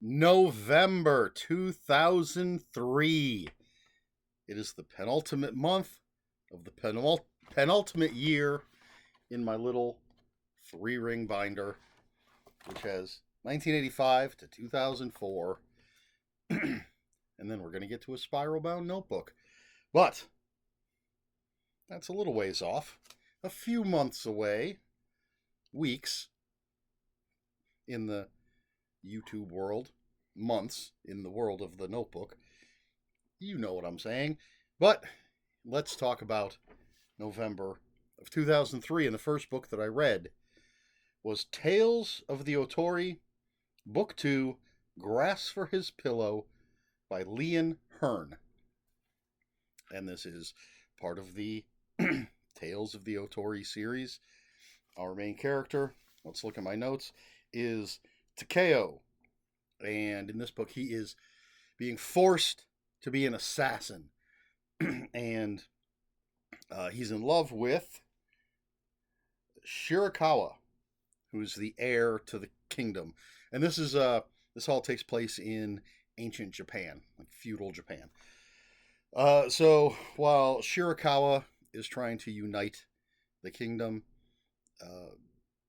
November 2003. It is the penultimate month of the penultimate year in my little three ring binder, which has 1985 to 2004. And then we're going to get to a spiral bound notebook. But that's a little ways off. A few months away, weeks in the YouTube world, months in the world of the notebook. You know what I'm saying. But let's talk about November of 2003. And the first book that I read was Tales of the Otori, Book 2, Grass for His Pillow by Leon Hearn. And this is part of the Tales of the Otori series. Our main character, let's look at my notes, is Takeo. And in this book, he is being forced to be an assassin. And he's in love with Shirakawa, who's the heir to the kingdom. And this all takes place in ancient Japan, like feudal Japan. So while Shirakawa is trying to unite the kingdom,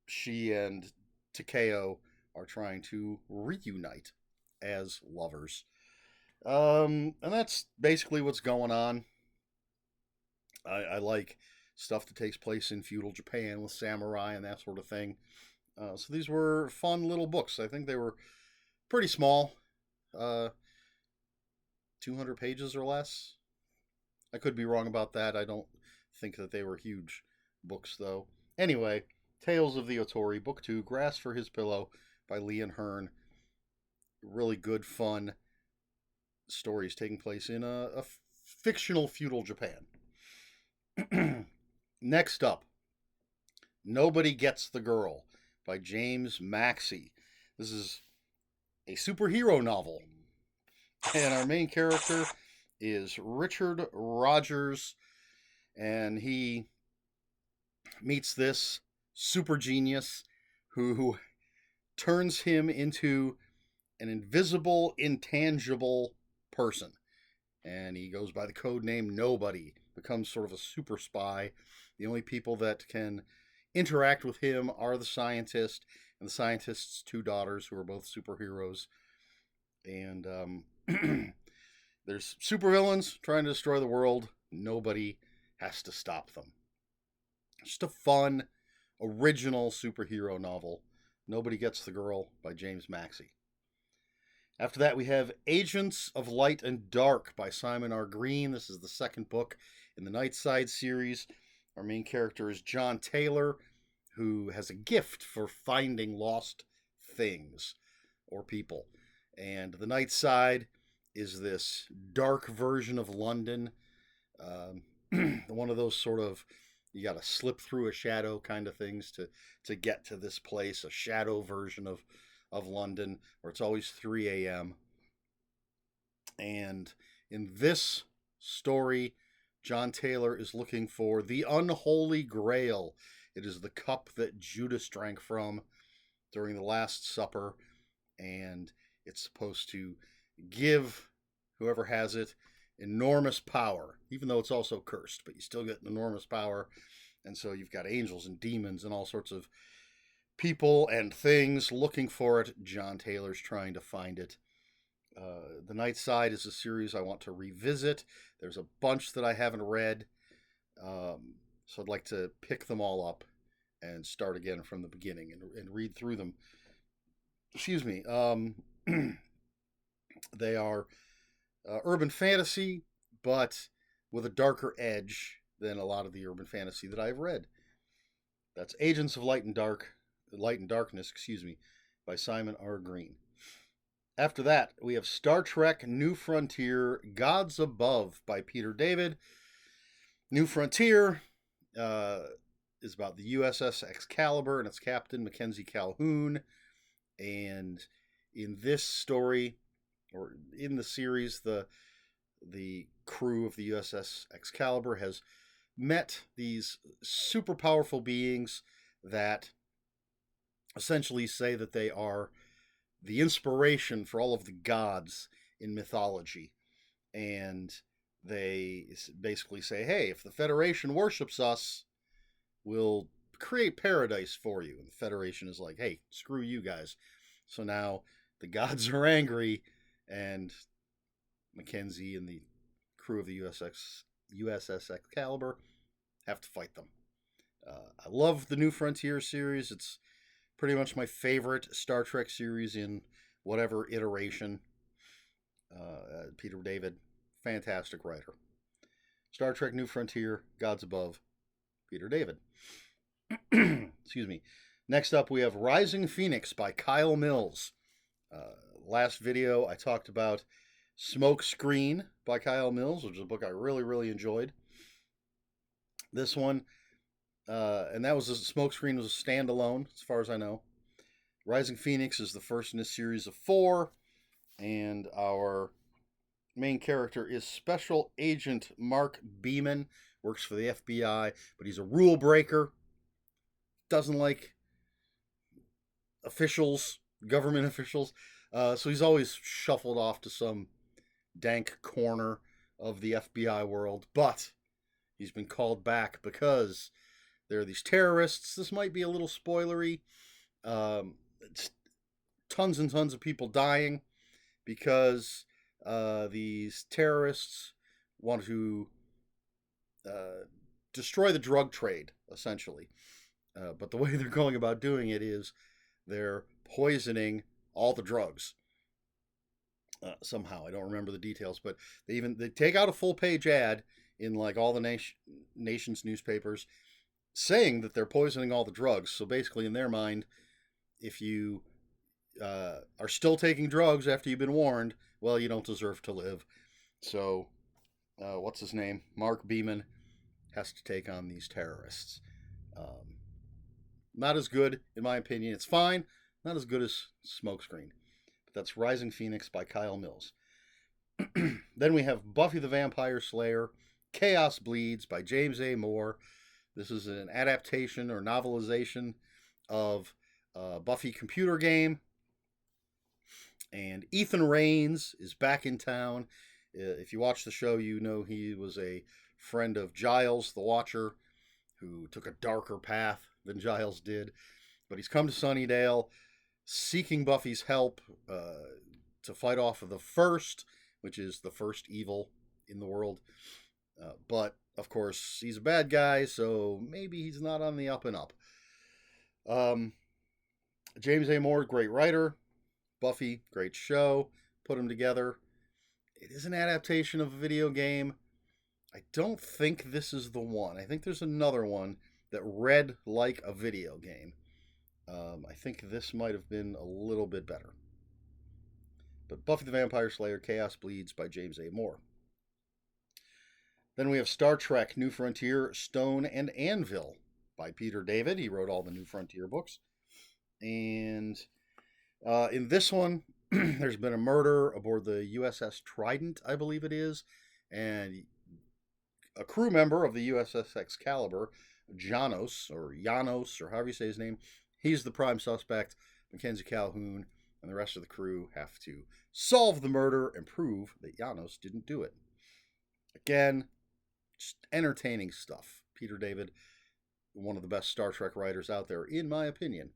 she and Takeo are trying to reunite as lovers. And that's basically what's going on. I like stuff that takes place in feudal Japan with samurai and that sort of thing. So these were fun little books. I think they were pretty small, 200 pages or less. I could be wrong about that. I don't think that they were huge books, though. Anyway, Tales of the Otori, Book 2, Grass for His Pillow by Leon Hearn. Really good, fun stories taking place in a fictional feudal Japan. Next up, Nobody Gets the Girl by James Maxey. This is a superhero novel. And our main character is Richard Rogers, and he meets this super genius who turns him into an invisible, intangible person. And he goes by the code name Nobody, becomes sort of a super spy. The only people that can interact with him are the scientist and the scientist's two daughters, who are both superheroes. And there's supervillains trying to destroy the world. Nobody has to stop them. Just a fun, original superhero novel. Nobody Gets the Girl by James Maxey. After that, we have Agents of Light and Dark by Simon R. Green. This is the second book in the Nightside series. Our main character is John Taylor, who has a gift for finding lost things or people. And the Nightside is this dark version of London. One of those sort of, you got to slip through a shadow kind of things to get to this place, a shadow version of London, where it's always 3 a.m. And in this story, John Taylor is looking for the unholy grail. It is the cup that Judas drank from during the Last Supper, and it's supposed to give whoever has it enormous power, even though it's also cursed, but you still get enormous power. And so you've got angels and demons and all sorts of people and things looking for it. John Taylor's trying to find it. The Nightside is a series I want to revisit. There's a bunch that I haven't read, so I'd like to pick them all up and start again from the beginning and read through them. Excuse me. They are urban fantasy, but with a darker edge than a lot of the urban fantasy that I've read. That's Agents of Light and Darkness, by Simon R. Green. After that, we have Star Trek New Frontier, Gods Above by Peter David. New Frontier is about the USS Excalibur and its captain, Mackenzie Calhoun. And in this story, or in the series, the crew of the USS Excalibur has met these super powerful beings that essentially say that they are the inspiration for all of the gods in mythology. And they basically say, hey, if the Federation worships us, we'll create paradise for you. And the Federation is like, hey, screw you guys. So now the gods are angry, and Mackenzie and the crew of the USS Excalibur have to fight them. I love the New Frontier series. It's pretty much my favorite Star Trek series in whatever iteration. Peter David, fantastic writer. Star Trek New Frontier, Gods Above, Peter David. Excuse me. Next up, we have Rising Phoenix by Kyle Mills. Last video, I talked about Smoke Screen by Kyle Mills, which is a book I really, really enjoyed. This one, and that was Smoke Screen was a standalone, as far as I know. Rising Phoenix is the first in a series of 4, and our main character is Special Agent Mark Beeman, works for the FBI, but he's a rule breaker, doesn't like officials, government officials, so he's always shuffled off to some dank corner of the FBI world, but he's been called back because there are these terrorists. This might be a little spoilery. It's tons and tons of people dying because these terrorists want to destroy the drug trade, essentially. But the way they're going about doing it is they're poisoning all the drugs. Somehow, I don't remember the details, but they take out a full page ad in like all the nation's newspapers saying that they're poisoning all the drugs. So basically, in their mind, if you are still taking drugs after you've been warned, well, you don't deserve to live. So, what's his name? Mark Beeman has to take on these terrorists. Not as good, in my opinion. It's fine. Not as good as Smokescreen. But that's Rising Phoenix by Kyle Mills. Then we have Buffy the Vampire Slayer, Chaos Bleeds by James A. Moore. This is an adaptation or novelization of Buffy computer game. And Ethan Raines is back in town. If you watch the show, you know he was a friend of Giles the Watcher, who took a darker path than Giles did. But he's come to Sunnydale seeking Buffy's help to fight off of the First, which is the first evil in the world. But, of course, he's a bad guy, so maybe he's not on the up and up. James A. Moore, great writer. Buffy, great show. Put them together. It is an adaptation of a video game. I don't think this is the one. I think there's another one that read like a video game. I think this might have been a little bit better. But Buffy the Vampire Slayer, Chaos Bleeds by James A. Moore. Then we have Star Trek New Frontier, Stone and Anvil by Peter David. He wrote all the New Frontier books. And in this one, there's been a murder aboard the USS Trident, I believe it is. And a crew member of the USS Excalibur, Janos, or however you say his name, he's the prime suspect. Mackenzie Calhoun and the rest of the crew have to solve the murder and prove that Janos didn't do it. Again, just entertaining stuff. Peter David, one of the best Star Trek writers out there, in my opinion.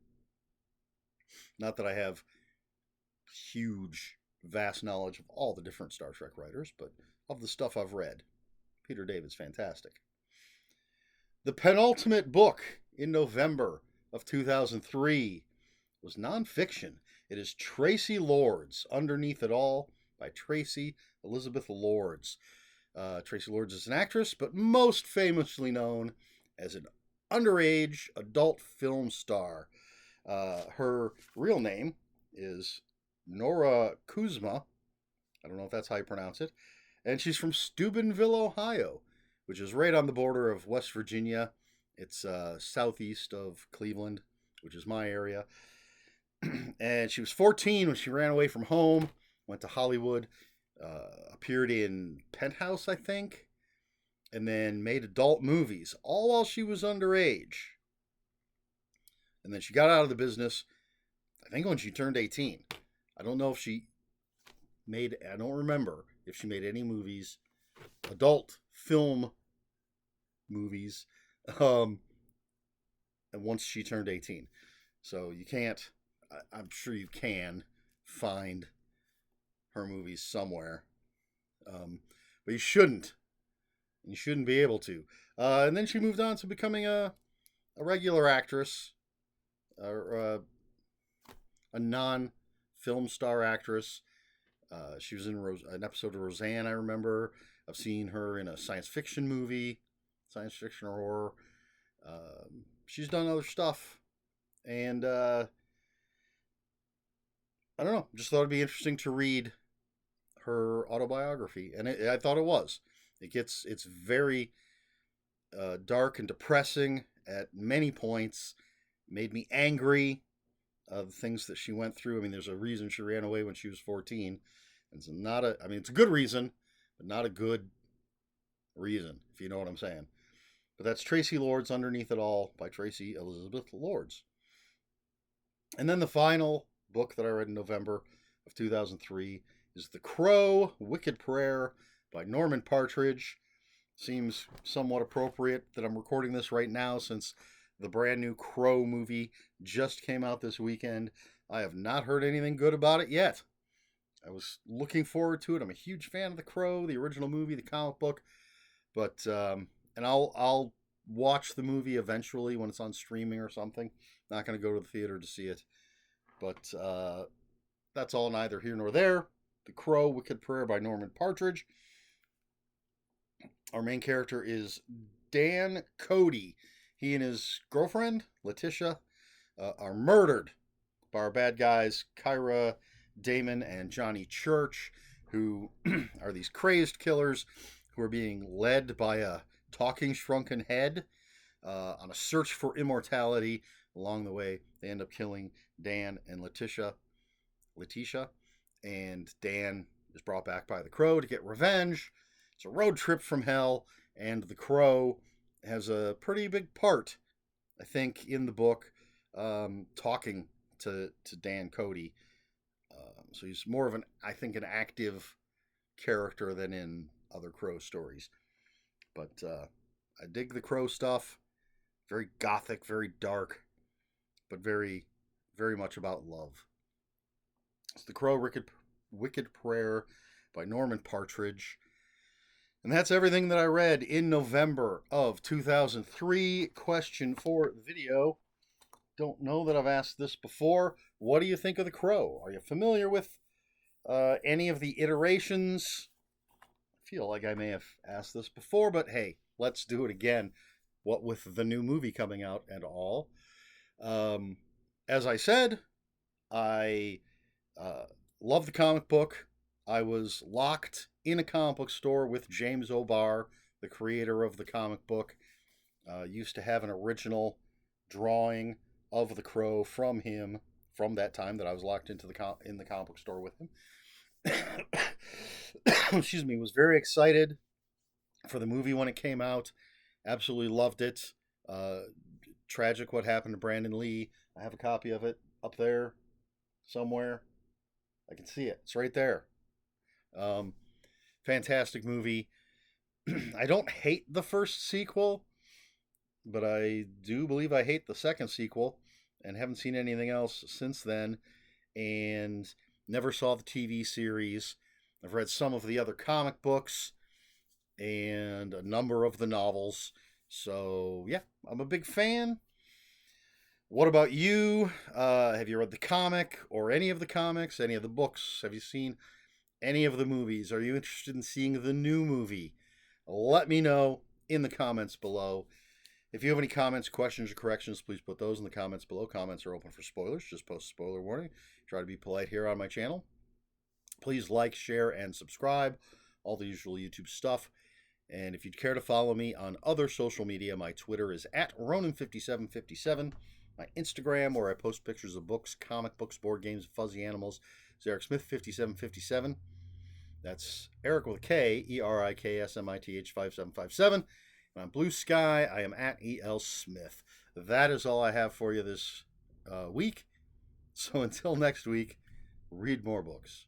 Not that I have huge, vast knowledge of all the different Star Trek writers, but of the stuff I've read, Peter David's fantastic. The penultimate book in November of 2003 was nonfiction. It is Tracy Lords, Underneath It All, by Tracy Elizabeth Lords. Tracy Lords is an actress, but most famously known as an underage adult film star. Her real name is Nora Kuzma. I don't know if that's how you pronounce it. And she's from Steubenville, Ohio, which is right on the border of West Virginia. It's southeast of Cleveland, which is my area. And she was 14 when she ran away from home, went to Hollywood, appeared in Penthouse, I think, and then made adult movies, all while she was underage. And then she got out of the business, I think, when she turned 18. I don't know if she made, I don't remember if she made any movies, adult film movies, um, and once she turned 18. So you can't, I'm sure you can find her movies somewhere. But you shouldn't. You shouldn't be able to. And then she moved on to becoming a regular actress, or a non film star actress. She was in an episode of Roseanne, I remember. I've seen her in a science fiction movie, science fiction or horror. She's done other stuff. And I don't know. Just thought it'd be interesting to read her autobiography. And I thought it was. It's very dark and depressing at many points. Made me angry. The things that she went through. I mean, there's a reason she ran away when she was 14. It's not a. I mean, it's a good reason, but not a good reason, if you know what I'm saying. But that's Tracy Lords Underneath It All by Tracy Elizabeth Lords. And then the final book that I read in November of 2003 is The Crow, Wicked Prayer by Norman Partridge. Seems somewhat appropriate that I'm recording this right now since the brand new Crow movie just came out this weekend. I have not heard anything good about it yet. I was looking forward to it. I'm a huge fan of The Crow, the original movie, the comic book. But and I'll watch the movie eventually when it's on streaming or something. Not going to go to the theater to see it. But that's all neither here nor there. The Crow, Wicked Prayer by Norman Partridge. Our main character is Dan Cody. He and his girlfriend, Letitia, are murdered by our bad guys, Kyra, Damon, and Johnny Church, who are these crazed killers who are being led by a talking shrunken head on a search for immortality. Along the way, they end up killing Dan and Letitia, and Dan is brought back by the Crow to get revenge. It's a road trip from hell, and the Crow has a pretty big part, I think, in the book, talking to Dan Cody. So he's more of I think, an active character than in other Crow stories. But I dig the Crow stuff. Very gothic, very dark, but very, very much about love. It's The Crow, Wicked Prayer by Norman Partridge. And that's everything that I read in November of 2003. Question for the video. Don't know that I've asked this before. What do you think of The Crow? Are you familiar with any of the iterations? I feel like I may have asked this before, but hey, let's do it again. What with the new movie coming out and all. As I said, I love the comic book. I was locked in a comic book store with James O'Barr, the creator of the comic book. Used to have an original drawing of the Crow from him from that time that I was locked into in the comic book store with him. Excuse me. Was very excited for the movie when it came out. Absolutely loved it. Tragic what happened to Brandon Lee. I have a copy of it up there somewhere. I can see it. It's right there. Fantastic movie. I don't hate the first sequel, but I do believe I hate the second sequel and haven't seen anything else since then, and never saw the TV series. I've read some of the other comic books and a number of the novels. So, yeah, I'm a big fan. What about you? Have you read the comic or any of the comics, any of the books? Have you seen any of the movies? Are you interested in seeing the new movie? Let me know in the comments below. If you have any comments, questions, or corrections, please put those in the comments below. Comments are open for spoilers. Just post spoiler warning. Try to be polite here on my channel. Please like, share, and subscribe. All the usual YouTube stuff. And if you'd care to follow me on other social media, my Twitter is @Ronan5757. My Instagram, where I post pictures of books, comic books, board games, fuzzy animals, is Eric Smith 5757. That's Eric with a K, ERIKSMITH 5757. And on Blue Sky, I am @EL Smith. That is all I have for you this week. So until next week, read more books.